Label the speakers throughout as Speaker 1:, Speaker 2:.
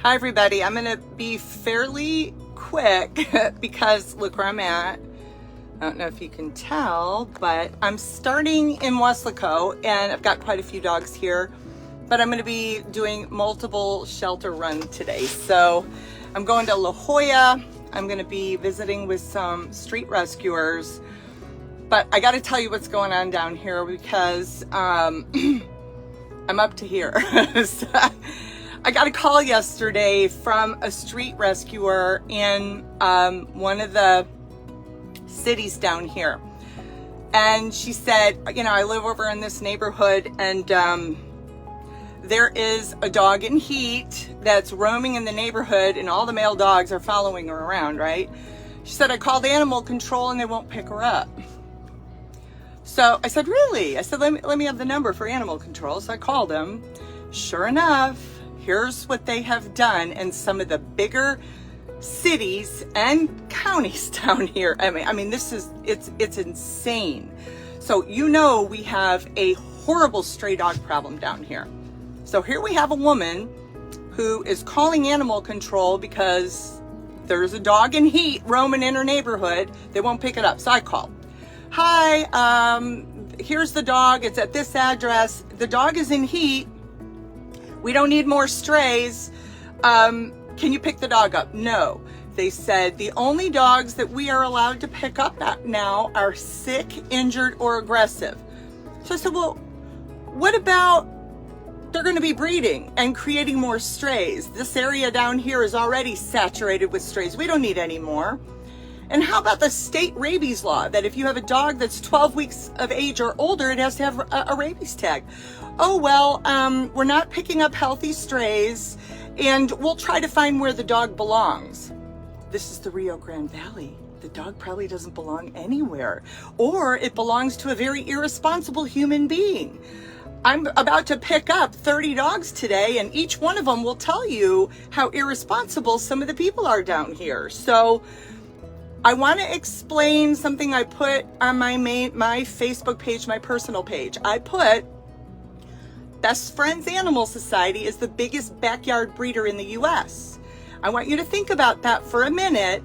Speaker 1: Hi everybody, I'm gonna be fairly quick because look where I'm at. I don't know if you can tell, but I'm starting in Weslaco and I've got quite a few dogs here, but I'm gonna be doing multiple shelter runs today. So I'm going to La Hoya. I'm gonna be visiting with some street rescuers, but I gotta tell you what's going on down here because I'm up to here. So, I got a call yesterday from a street rescuer in one of the cities down here. And she said, you know, I live over in this neighborhood and there is a dog in heat that's roaming in the neighborhood and all the male dogs are following her around, right? She said, I called animal control and they won't pick her up. So I said, really? I said, let me have the number for animal control. So I called them. Sure enough, here's what they have done in some of the bigger cities and counties down here. I mean, it's insane. So, you know, we have a horrible stray dog problem down here. So here we have a woman who is calling animal control because there's a dog in heat roaming in her neighborhood. They won't pick it up. So I called. Hi, here's the dog. It's at this address. The dog is in heat. We don't need more strays. Can you pick the dog up? No. They said the only dogs that we are allowed to pick up at now are sick, injured, or aggressive. So I said, well, what about they're going to be breeding and creating more strays? This area down here is already saturated with strays. We don't need any more. And how about the state rabies law that if you have a dog that's 12 weeks of age or older, it has to have a rabies tag? Oh, well, we're not picking up healthy strays and we'll try to find where the dog belongs. This is the Rio Grande Valley. The dog probably doesn't belong anywhere, or it belongs to a very irresponsible human being. I'm about to pick up 30 dogs today and each one of them will tell you how irresponsible some of the people are down here. So I want to explain something I put on my Facebook page, my personal page. I put Best Friends Animal Society is the biggest backyard breeder in the U.S. I want you to think about that for a minute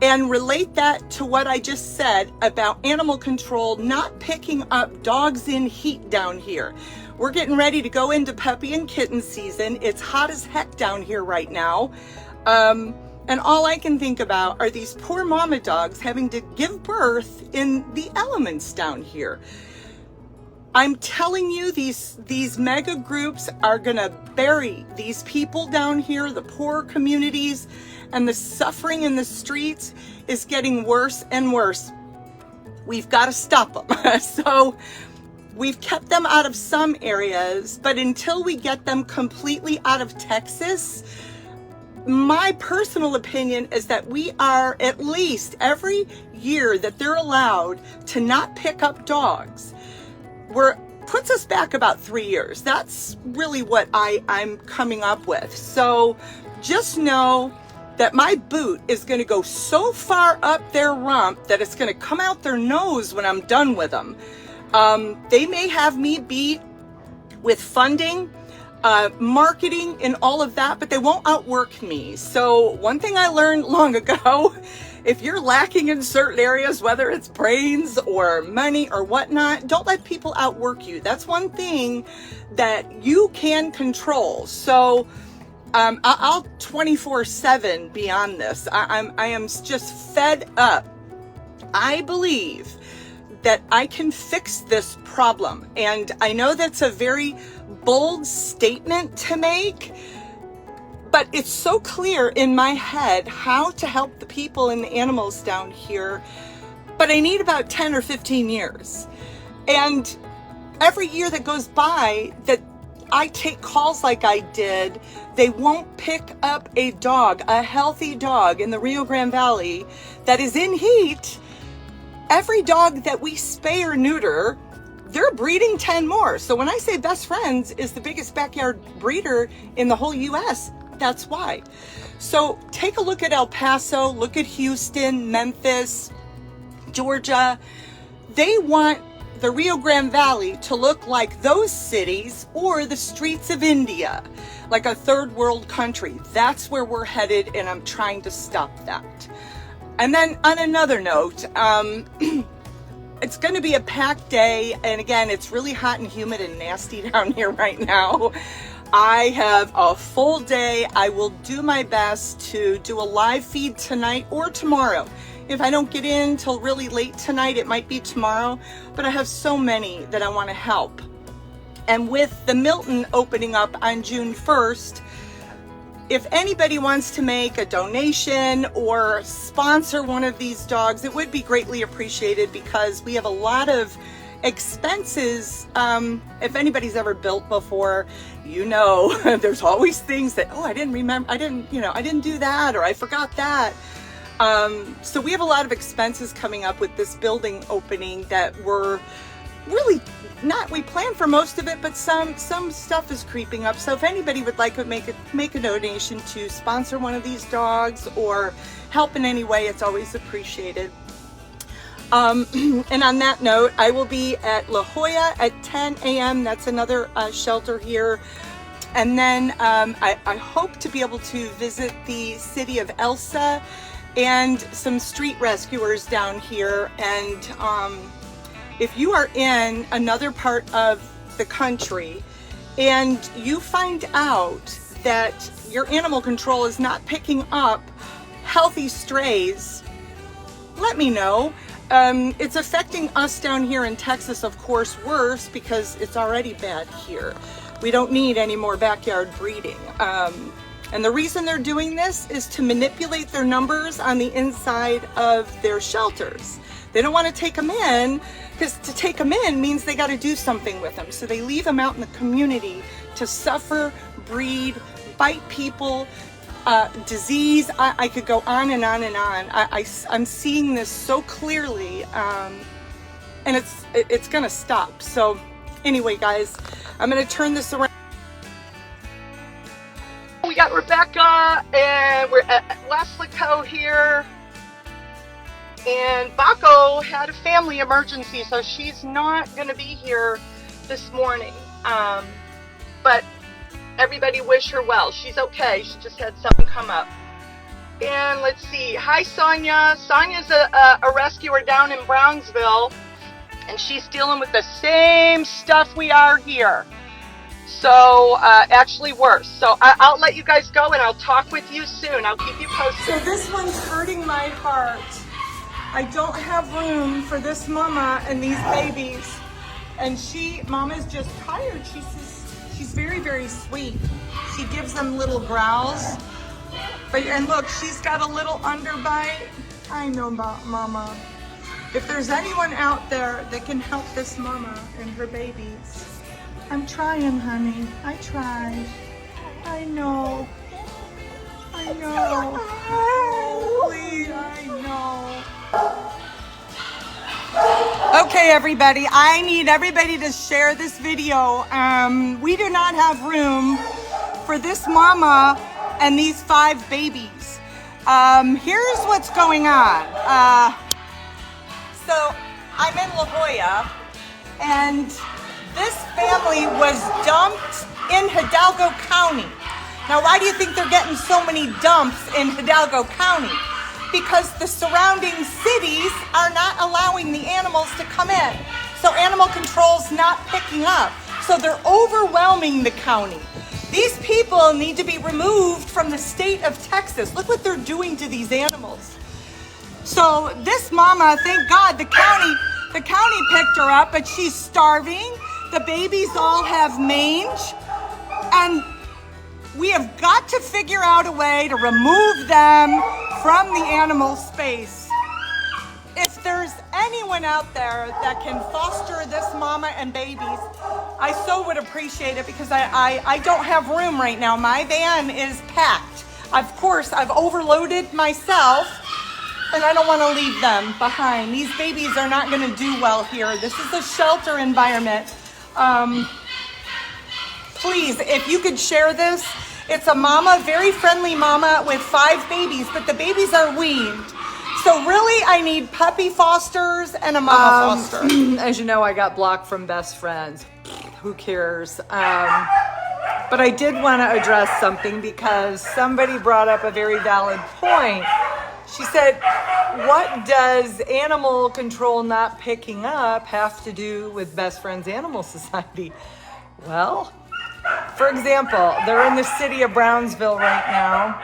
Speaker 1: and relate that to what I just said about animal control not picking up dogs in heat down here. We're getting ready to go into puppy and kitten season. It's hot as heck down here right now. And all I can think about are these poor mama dogs having to give birth in the elements down here. I'm telling you, these mega groups are gonna bury these people down here, the poor communities, and the suffering in the streets is getting worse and worse. We've got to stop them. So we've kept them out of some areas, but until we get them completely out of Texas, my personal opinion is that we are at least every year that they're allowed to not pick up dogs, puts us back about 3 years. That's really what I'm coming up with. So just know that my boot is going to go so far up their rump that it's going to come out their nose when I'm done with them. They may have me beat with funding, marketing and all of that, but they won't outwork me. So one thing I learned long ago, if you're lacking in certain areas, whether it's brains or money or whatnot, don't let people outwork you. That's one thing that you can control. So I'll 24/7 be on this. I am just fed up. I believe that I can fix this problem. And I know that's a very bold statement to make, but it's so clear in my head how to help the people and the animals down here. But I need about 10 or 15 years. And every year that goes by that I take calls like I did, they won't pick up a dog, a healthy dog in the Rio Grande Valley that is in heat. Every dog that we spay or neuter, they're breeding 10 more. So when I say Best Friends is the biggest backyard breeder in the whole U.S., that's why. So take a look at El Paso, look at Houston, Memphis, Georgia. They want the Rio Grande Valley to look like those cities or the streets of India. like a third world country. That's where we're headed, and I'm trying to stop that. And then on another note, it's going to be a packed day, and again, it's really hot and humid and nasty down here right now. I have a full day. I will do my best to do a live feed tonight or tomorrow. If I don't get in till really late tonight, it might be tomorrow, but I have so many that I want to help. And with the Milton opening up on June 1st, if anybody wants to make a donation or sponsor one of these dogs, it would be greatly appreciated, because we have a lot of expenses. If anybody's ever built before, you know, there's always things that, oh, I didn't remember, I didn't do that, or I forgot that. So we have a lot of expenses coming up with this building opening that we're really not, we planned for most of it, but some stuff is creeping up. So if anybody would like to make a donation to sponsor one of these dogs or help in any way, it's always appreciated. And on that note, I will be at La Hoya at 10 a.m. That's another shelter here. And then I hope to be able to visit the city of Elsa and some street rescuers down here. And if you are in another part of the country and you find out that your animal control is not picking up healthy strays, let me know. It's affecting us down here in Texas, of course, worse, because it's already bad here. We don't need any more backyard breeding. And the reason they're doing this is to manipulate their numbers on the inside of their shelters. They don't want to take them in, because to take them in means they got to do something with them. So they leave them out in the community to suffer, breed, bite people, disease. I could go on and on and on. I'm seeing this so clearly, and it's gonna stop. So anyway, guys, I'm gonna turn this around. We got Rebecca, and we're at Weslaco here, and Baco had a family emergency, so she's not gonna be here this morning, but everybody wish her well. She's okay. She just had something come up. And let's see. Hi, Sonia. Sonia's a rescuer down in Brownsville, and she's dealing with the same stuff we are here. So, actually worse. So I'll let you guys go, and I'll talk with you soon. I'll keep you posted. So this one's hurting my heart. I don't have room for this mama and these babies. And mama's just tired. She's very, very sweet. She gives them little growls. And look, she's got a little underbite. I know about mama. If there's anyone out there that can help this mama and her babies, I'm trying, honey. I tried. I know. I know. Please, I know. Okay, everybody, I need everybody to share this video. We do not have room for this mama and these 5 babies. Here's what's going on. So I'm in La Jolla, and this family was dumped in Hidalgo County. Now, why do you think they're getting so many dumps in Hidalgo County? Because the surrounding cities are not allowing the animals to come in. So animal control's not picking up. So they're overwhelming the county. These people need to be removed from the state of Texas. Look what they're doing to these animals. So this mama, thank God, the county picked her up, but she's starving. The babies all have mange. And we have got to figure out a way to remove them from the animal space. If there's anyone out there that can foster this mama and babies, I so would appreciate it, because I don't have room right now. My van is packed. Of course, I've overloaded myself, and I don't want to leave them behind. These babies are not going to do well here. This is a shelter environment. Please, if you could share this. It's a mama, very friendly mama with 5 babies, but the babies are weaned. So really, I need puppy fosters and a mama foster.
Speaker 2: As you know, I got blocked from best friends. Who cares?
Speaker 1: But I did want to address something because somebody brought up a very valid point. She said, what does animal control not picking up have to do with Best Friends Animal Society? Well, for example, they're in the city of Brownsville right now,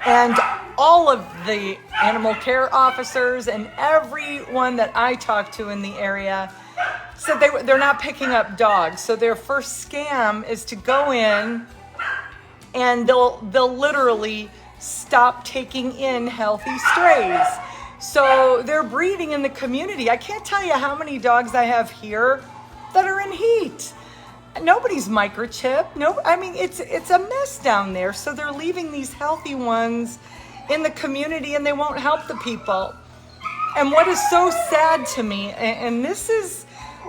Speaker 1: and all of the animal care officers and everyone that I talk to in the area said they're not picking up dogs. So their first scam is to go in and they'll literally stop taking in healthy strays. So they're breeding in the community. I can't tell you how many dogs I have here that are in heat. Nobody's microchipped. No, I mean, it's a mess down there. So they're leaving these healthy ones in the community and they won't help the people. And what is so sad to me, and this is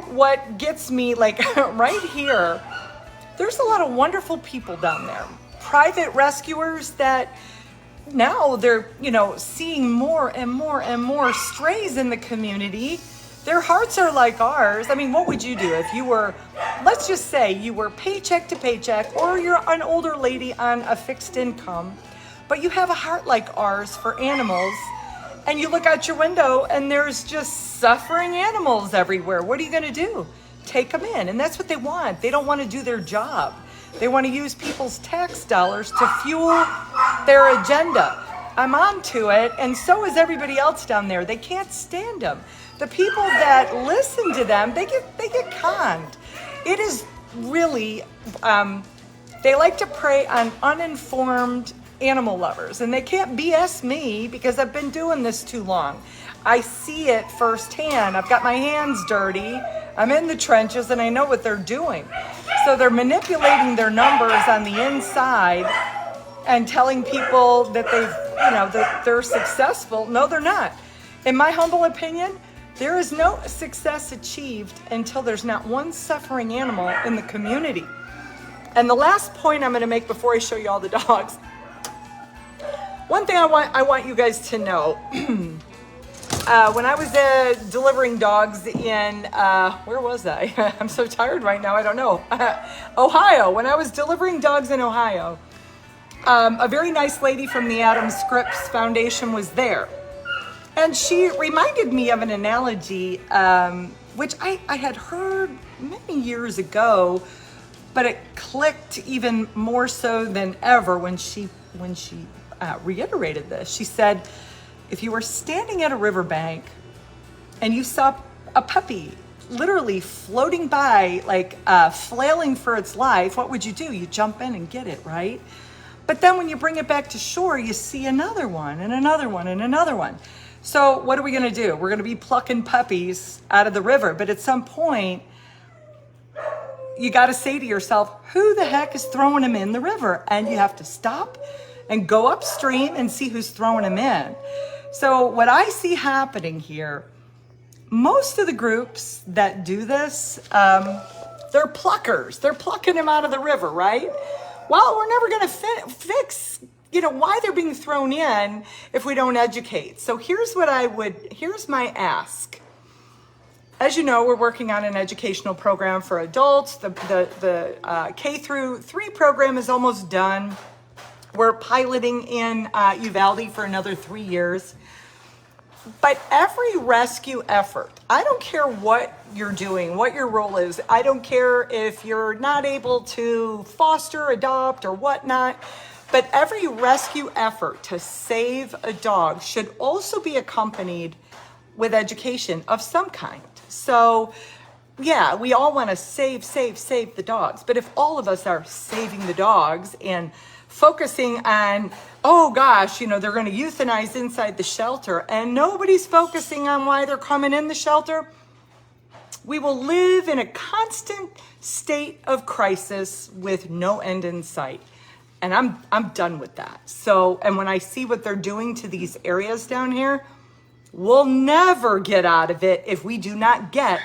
Speaker 1: what gets me like right here, there's a lot of wonderful people down there. Private rescuers that now they're, seeing more and more and more strays in the community. Their hearts are like ours. I mean, what would you do if you were, let's just say you were paycheck to paycheck, or you're an older lady on a fixed income, but you have a heart like ours for animals, and you look out your window and there's just suffering animals everywhere. What are you going to do? Take them in. And that's what they want. They don't want to do their job. They want to use people's tax dollars to fuel their agenda. I'm on to it, and so is everybody else down there. They can't stand them. The people that listen to them, they get conned. It is really, they like to prey on uninformed animal lovers, and they can't BS me because I've been doing this too long. I see it firsthand. I've got my hands dirty. I'm in the trenches and I know what they're doing. So they're manipulating their numbers on the inside and telling people that that they're successful. No, they're not. In my humble opinion, there is no success achieved until there's not one suffering animal in the community. And the last point I'm going to make before I show you all the dogs, one thing I want you guys to know, when I was delivering dogs in, where was I? I'm so tired right now, I don't know. Ohio. When I was delivering dogs in Ohio, a very nice lady from the Adam Scripps Foundation was there. And she reminded me of an analogy, which I had heard many years ago, but it clicked even more so than ever when she reiterated this. She said, if you were standing at a riverbank and you saw a puppy literally floating by, like flailing for its life, what would you do? You jump in and get it, right? But then when you bring it back to shore, you see another one and another one and another one. So what are we going to do? We're going to be plucking puppies out of the river. But at some point, you got to say to yourself, who the heck is throwing them in the river? And you have to stop and go upstream and see who's throwing them in. So what I see happening here, most of the groups that do this, they're pluckers. They're plucking them out of the river, right? Well, we're never going to fix why they're being thrown in if we don't educate. So here's my ask. As you know, we're working on an educational program for adults. The K through 3 program is almost done. We're piloting in Uvalde for another 3 years. But every rescue effort, I don't care what you're doing, what your role is. I don't care if you're not able to foster, adopt, or whatnot. But every rescue effort to save a dog should also be accompanied with education of some kind. So, yeah, we all want to save the dogs. But if all of us are saving the dogs and focusing on, oh gosh, they're going to euthanize inside the shelter, and nobody's focusing on why they're coming in the shelter, we will live in a constant state of crisis with no end in sight. And I'm done with that. So, and when I see what they're doing to these areas down here, we'll never get out of it if we do not get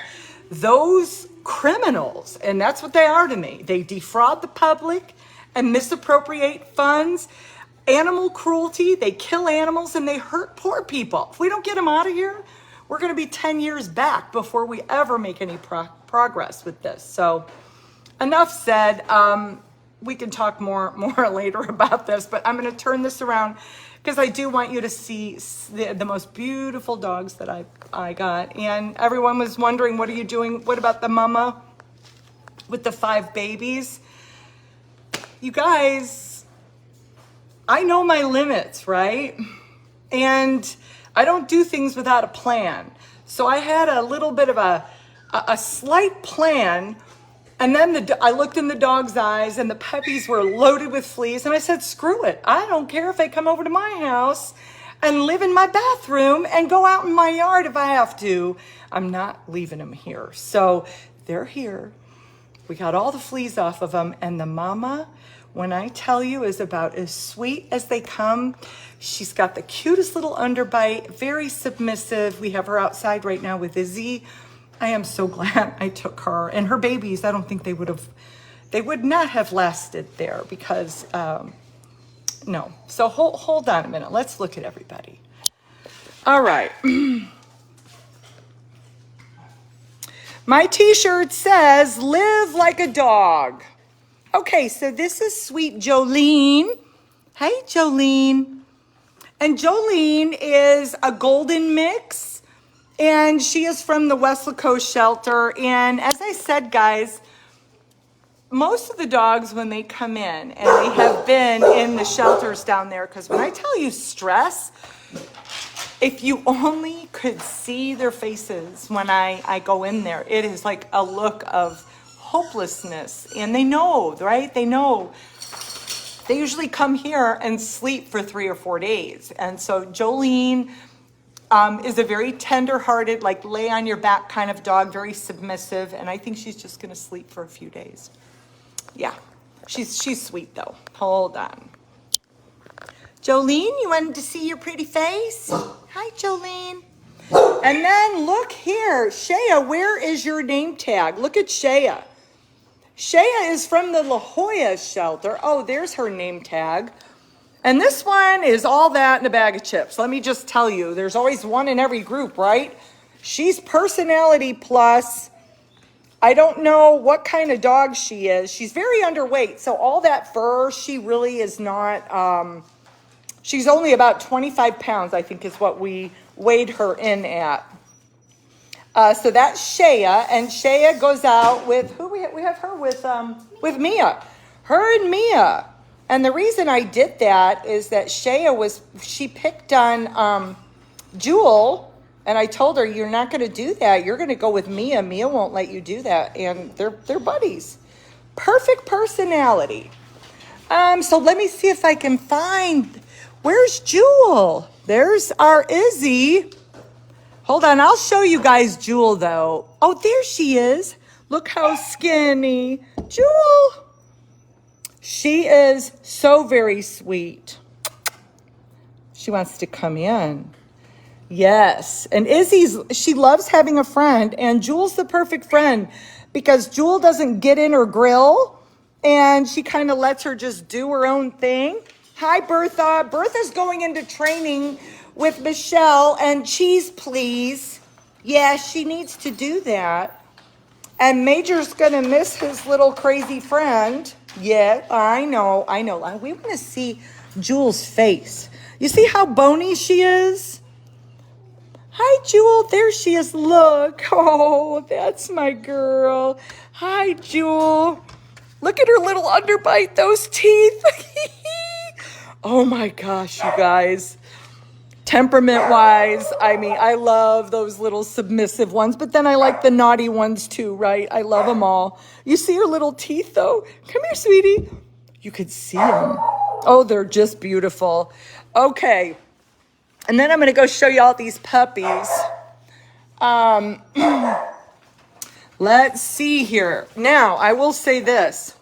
Speaker 1: those criminals. And that's what they are to me. They defraud the public and misappropriate funds, animal cruelty, they kill animals, and they hurt poor people. If we don't get them out of here, we're going to be 10 years back before we ever make any progress with this. So enough said. we can talk more later about this, but I'm going to turn this around because I do want you to see the most beautiful dogs that I got. And everyone was wondering, what are you doing? What about the mama with the 5 babies? You guys, I know my limits, right? And I don't do things without a plan. So I had a little bit of a slight plan. And then I looked in the dog's eyes and the puppies were loaded with fleas. And I said, screw it. I don't care if they come over to my house and live in my bathroom and go out in my yard if I have to. I'm not leaving them here. So they're here. We got all the fleas off of them. And the mama, when I tell you, is about as sweet as they come. She's got the cutest little underbite, very submissive. We have her outside right now with Izzy. I am so glad I took her. And her babies, I don't think they would not have lasted there because, no. So hold on a minute. Let's look at everybody. All right. My t-shirt says, live like a dog. Okay, so this is sweet Jolene. Hey, Jolene. And Jolene is a golden mix. And she is from the Weso shelter. And as I said, guys, most of the dogs, when they come in, and they have been in the shelters down there, because when I tell you stress, if you only could see their faces when I go in there, it is like a look of hopelessness. And they know, right? They know. They usually come here and sleep for 3 or 4 days. And so Jolene is a very tender-hearted, like lay on your back kind of dog, very submissive, and I think she's just going to sleep for a few days. Yeah, she's sweet though. Hold on. Jolene, you wanted to see your pretty face? Hi, Jolene. And then look here, Shaya, where is your name tag? Look at Shaya. Shaya is from the Hoya shelter. Oh, there's her name tag. And this one is all that in a bag of chips. Let me just tell you, there's always one in every group, right? She's personality plus. I don't know what kind of dog she is. She's very underweight. So all that fur, she really is not, she's only about 25 pounds, I think is what we weighed her in at. So that's Shaya, and Shaya goes out with, who we have her with Mia. Her and Mia. And the reason I did that is that Shaya she picked on Jewel, and I told her, you're not going to do that. You're going to go with Mia. Mia won't let you do that. And they're buddies. Perfect personality. So let me see if I can find, where's Jewel? There's our Izzy. Hold on, I'll show you guys Jewel though. Oh, there she is. Look how skinny. Jewel. She is so very sweet. She wants to come in. Yes. And she loves having a friend. And Jewel's the perfect friend because Jewel doesn't get in her grill. And she kind of lets her just do her own thing. Hi, Bertha. Bertha's going into training with Michelle and Cheese Please. Yeah, she needs to do that. And Major's going to miss his little crazy friend. Yeah, I know. We want to see Jewel's face. You see how bony she is? Hi, Jewel. There she is. Look. Oh, that's my girl. Hi, Jewel. Look at her little underbite, those teeth. Oh, my gosh, you guys. Temperament-wise, I mean, I love those little submissive ones, but then I like the naughty ones too, right? I love them all. You see her little teeth, though? Come here, sweetie. You could see them. Oh, they're just beautiful. Okay. And then I'm going to go show you all these puppies. Let's see here. Now, I will say this.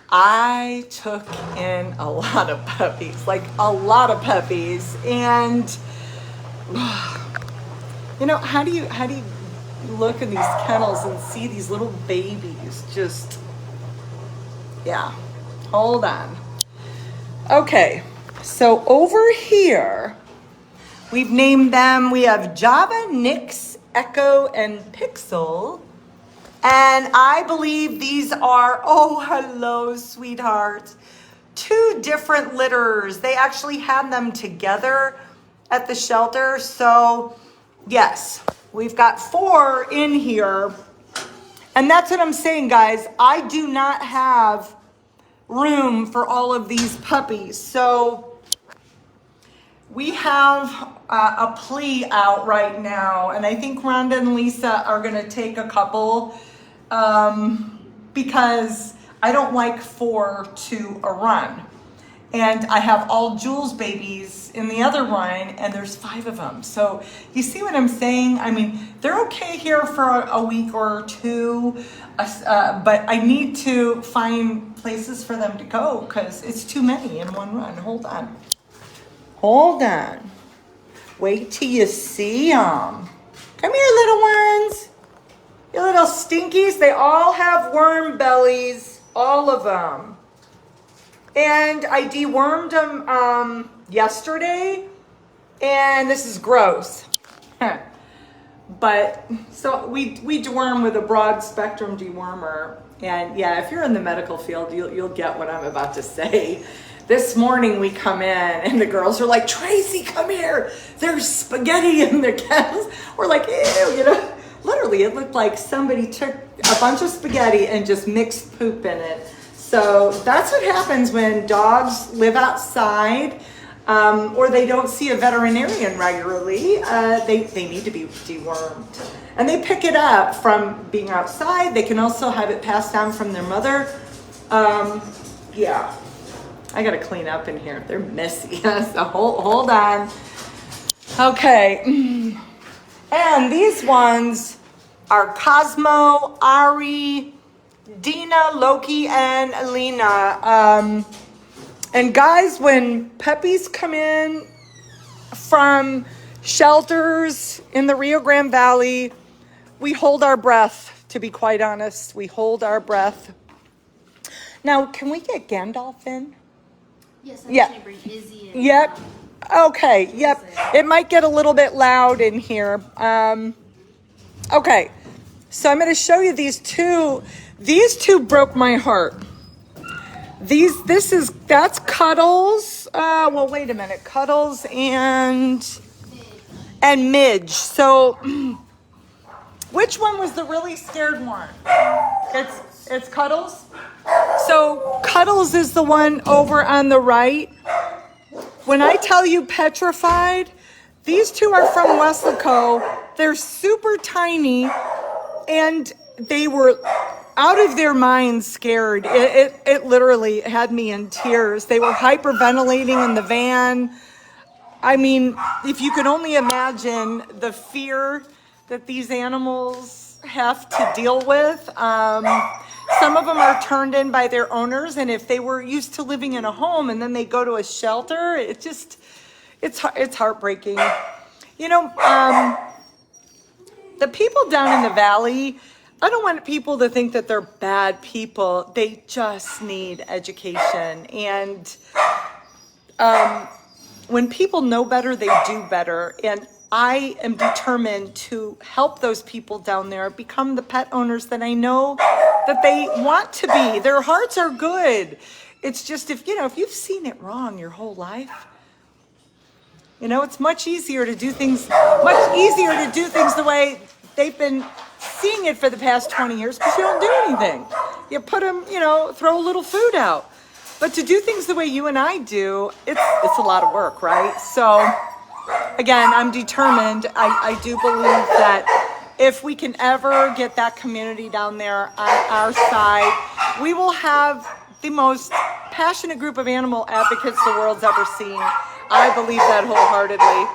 Speaker 1: I took in a lot of puppies, like a lot of puppies. And, you know, how do you look in these kennels and see these little babies? Just, yeah, hold on. Okay, so over here, we've named them, we have Java, Nix, Echo, and Pixel. And I believe these are, oh, hello, sweetheart. 2 different litters. They actually had them together at the shelter. So yes, we've got 4 in here. And that's what I'm saying, guys. I do not have room for all of these puppies. So we have a plea out right now. And I think Rhonda and Lisa are going to take a couple because I don't like 4 to a run. And I have all Jules babies in the other run, and there's 5 of them. So you see what I'm saying? I mean, they're okay here for a week or 2, but I need to find places for them to go because it's too many in one run. Hold on. Hold on. Wait till you see them. Come here, little ones. You little stinkies. They all have worm bellies, all of them. And I dewormed them yesterday, and this is gross. But so we deworm with a broad spectrum dewormer, and yeah, if you're in the medical field, you'll get what I'm about to say. This morning we come in, and the girls are like, "Tracy, come here. There's spaghetti in the kettles." We're like, "Ew," you know. Literally, it looked like somebody took a bunch of spaghetti and just mixed poop in it. So that's what happens when dogs live outside or they don't see a veterinarian regularly. They need to be dewormed. And they pick it up from being outside. They can also have it passed down from their mother. Yeah, I got to clean up in here. They're messy. So hold on. Okay. And these ones are Cosmo, Ari, Dina, Loki, and Alina. And guys, when puppies come in from shelters in the Rio Grande Valley, we hold our breath, to be quite honest. We hold our breath. Now, can we get Gandalf in?
Speaker 2: Yes,
Speaker 1: yeah.
Speaker 2: Bring Izzy in.
Speaker 1: Yep. Okay, yep. It might get a little bit loud in here. Okay, so I'm going to show you these 2. These 2 broke my heart. That's Cuddles. Well, wait a minute. Cuddles and Midge. So, which one was the really scared one? It's Cuddles. So Cuddles is the one over on the right. When I tell you petrified, these 2 are from Weslaco. They're super tiny, and they were out of their minds scared. It literally had me in tears. They were hyperventilating in the van. I mean, if you could only imagine the fear that these animals have to deal with. Some of them are turned in by their owners, and if they were used to living in a home and then they go to a shelter, it's heartbreaking. You know, the people down in the valley, I don't want people to think that they're bad people. They just need education. And when people know better, they do better. And I am determined to help those people down there become the pet owners that I know that they want to be. Their hearts are good. It's just if you've seen it wrong your whole life, it's much easier to do things the way they've been seeing it for the past 20 years because you don't do anything. You put them, throw a little food out. But to do things the way you and I do, it's a lot of work, right? So again, I'm determined. I do believe that if we can ever get that community down there on our side, we will have the most passionate group of animal advocates the world's ever seen. I believe that wholeheartedly.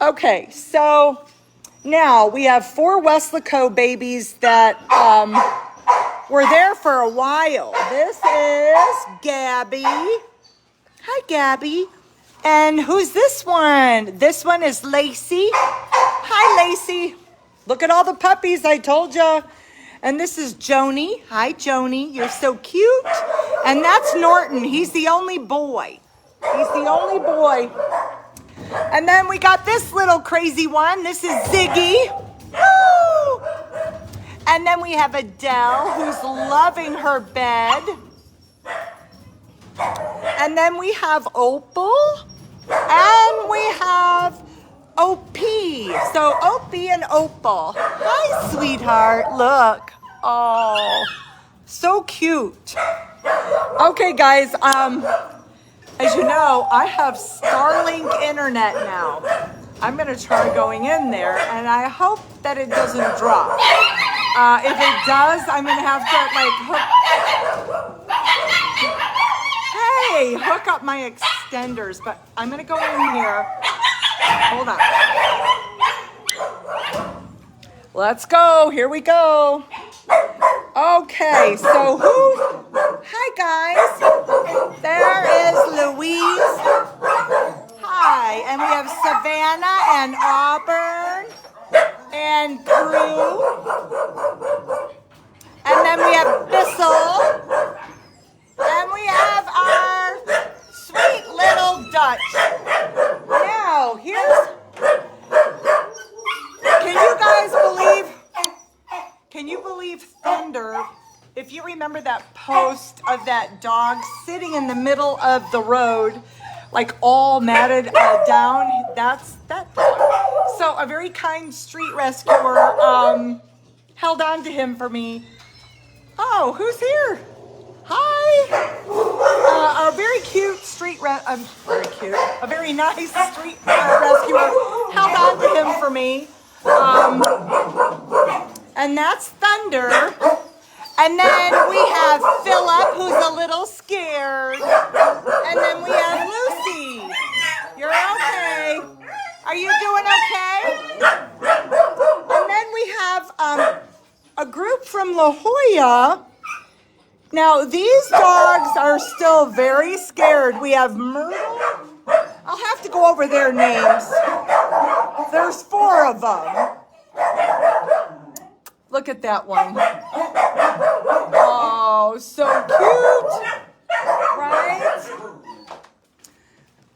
Speaker 1: Okay, so now we have 4 Weslaco babies that were there for a while. This is Gabby. Hi, Gabby. And who's this one? This one is Lacey. Hi, Lacey. Look at all the puppies, I told you. And this is Joni. Hi, Joni. You're so cute. And that's Norton. He's the only boy. He's the only boy. And then we got this little crazy one. This is Ziggy. Woo! And then we have Adele, who's loving her bed. And then we have Opal. And we have OP. So Opie and Opal. Hi, sweetheart. Look. Oh, so cute. Okay, guys. As you know, I have Starlink internet now. I'm gonna try going in there, and I hope that it doesn't drop. If it does, I'm gonna have to like hook up my extenders. But I'm gonna go in here. Hold on. Let's go. Here we go. Okay, so hi guys. There is Louise. Hi, and we have Savannah and Auburn and Crew. And then we have Bissell. And we have our sweet little Dutch. Now, can you believe Thunder? If you remember that post of that dog sitting in the middle of the road, like all matted down, that's that dog. So a very kind street rescuer held on to him for me. Oh, who's here? Hi. A very cute a very nice street rescuer held on to him for me. And that's Thunder. And then we have Philip, who's a little scared. And then we have Lucy. You're okay. Are you doing okay? And then we have a group from La Jolla. Now, these dogs are still very scared. We have Myrtle. I'll have to go over their names. There's 4 of them. Look at that one. Oh, so cute. Right?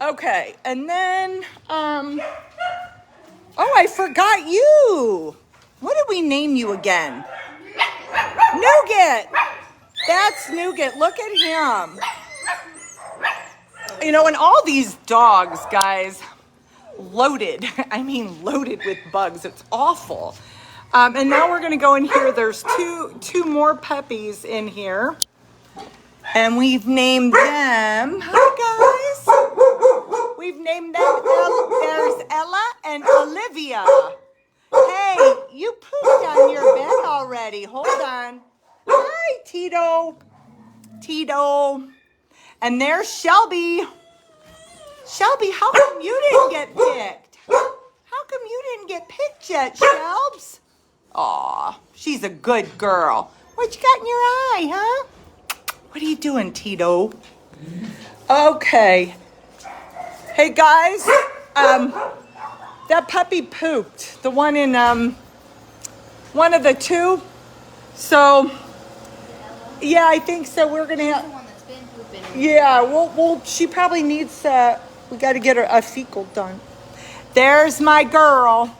Speaker 1: Okay, and then, oh, I forgot you. What did we name you again? Nougat. That's Nougat. Look at him. You know, and all these dogs, guys, loaded. I mean, loaded with bugs. It's awful. And now we're going to go in here. There's two more puppies in here. And we've named them. Hi, guys. We've named them. There's Ella and Olivia. Hey, you pooped on your bed already. Hold on. Hi, Tito. And there's Shelby. Shelby, how come you didn't get picked? How come you didn't get picked yet, Shelbs? Aw, she's a good girl. What you got in your eye, huh? What are you doing, Tito? Okay. Hey, guys. That puppy pooped. The one in, one of the 2. So, yeah, I think so. We're going to... Yeah, well, she probably needs, we got to get her a fecal done. There's my girl.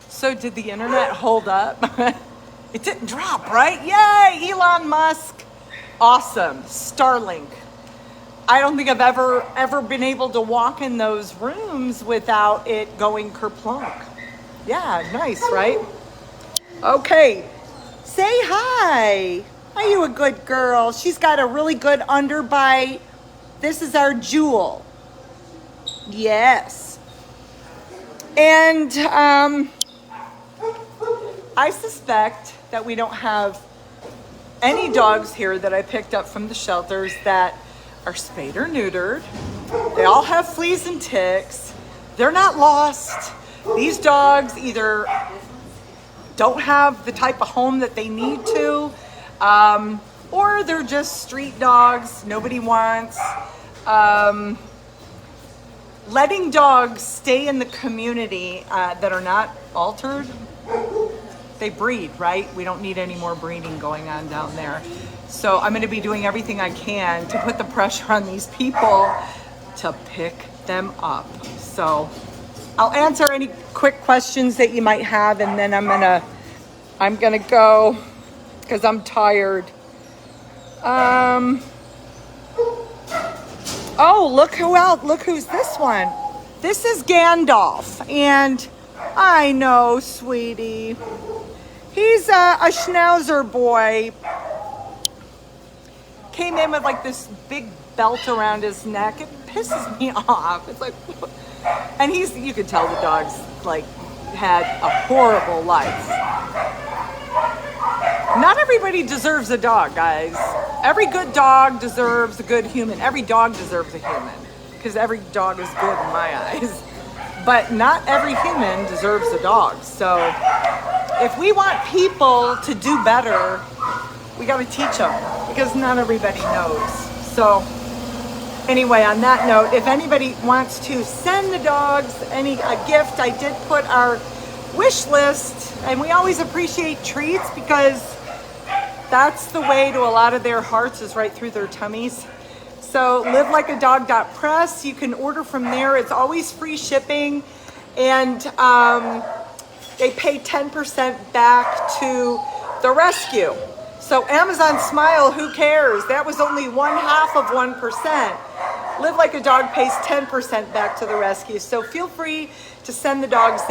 Speaker 1: So did the internet hold up? It didn't drop, right? Yay, Elon Musk. Awesome, Starlink. I don't think I've ever been able to walk in those rooms without it going kerplunk. Yeah, nice, right? Okay, say hi. Are you a good girl? She's got a really good underbite. This is our Jewel. Yes. And I suspect that we don't have any dogs here that I picked up from the shelters that are spayed or neutered. They all have fleas and ticks. They're not lost. These dogs either don't have the type of home that they need to, or they're just street dogs nobody wants. Letting dogs stay in the community that are not altered, they breed, right? We don't need any more breeding going on down there. So I'm going to be doing everything I can to put the pressure on these people to pick them up. So I'll answer any quick questions that you might have, and then I'm going to I'm gonna go because I'm tired. Oh, look who else, look who's this one. This is Gandalf, and I know, sweetie. He's a schnauzer boy. Came in with like this big belt around his neck. It pisses me off. It's like, and you could tell the dog's like had a horrible life. Not everybody deserves a dog, guys. Every good dog deserves a good human. Every dog deserves a human, because every dog is good in my eyes. But not every human deserves a dog. So if we want people to do better, we got to teach them, because not everybody knows. So anyway, on that note, if anybody wants to send the dogs a gift, I did put our wish list, and we always appreciate treats, because that's the way to a lot of their hearts, is right through their tummies. So livelikeadog.press, you can order from there. It's always free shipping, and they pay 10% back to the rescue. So Amazon Smile, who cares? That was only 1/2 of 1%. Live Like a Dog pays 10% back to the rescue. So feel free to send the dogs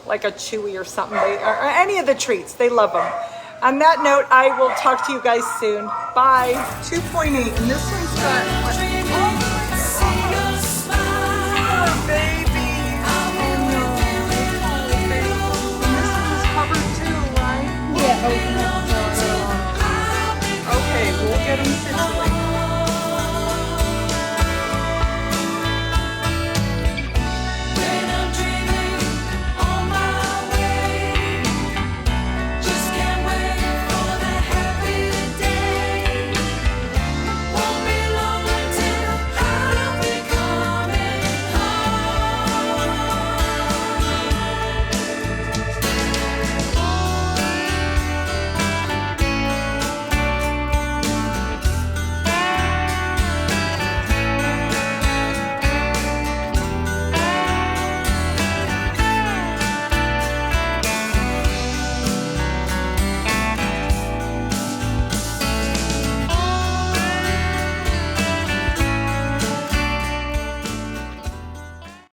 Speaker 1: like a Chewy or something, or any of the treats. They love them. On that note, I will talk to you guys soon. Bye. 2.8, and this one's got